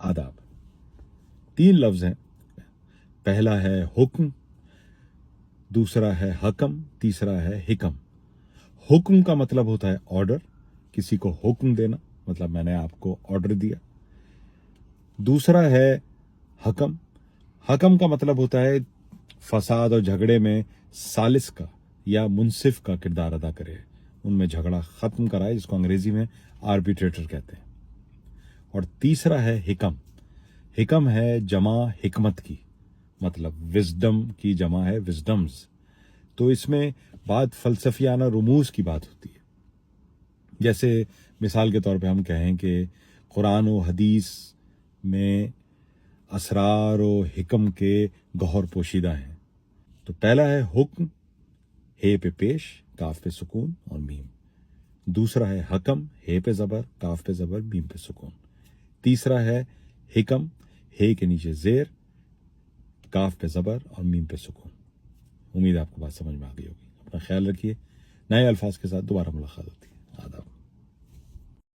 آداب. 3 لفظ ہیں. پہلا ہے حکم، دوسرا ہے حکم، تیسرا ہے حکم. حکم کا مطلب ہوتا ہے آرڈر، کسی کو حکم دینا، مطلب میں نے آپ کو آرڈر دیا. دوسرا ہے حکم. حکم کا مطلب ہوتا ہے فساد اور جھگڑے میں ثالث کا یا منصف کا کردار ادا کرے، ان میں جھگڑا ختم کرائے، جس کو انگریزی میں آربیٹریٹر کہتے ہیں. اور تیسرا ہے حکم. حکم ہے جمع حکمت کی، مطلب وزڈم کی جمع ہے وزڈمز. تو اس میں بات فلسفیانہ رموز کی بات ہوتی ہے. جیسے مثال کے طور پہ ہم کہیں کہ قرآن و حدیث میں اسرار و حکم کے گوہر پوشیدہ ہیں. تو پہلا ہے حکم، ہے پہ پیش، کاف پہ سکون اور میم. دوسرا ہے حکم، ہے پہ زبر، کاف پہ زبر، میم پہ سکون. تیسرا ہے حکم، ہے کے نیچے زیر، کاف پہ زبر اور میم پہ سکون. امید آپ کو بات سمجھ میں آ گئی ہوگی. اپنا خیال رکھیے. نئے الفاظ کے ساتھ دوبارہ ملاقات ہوتی ہے. آداب.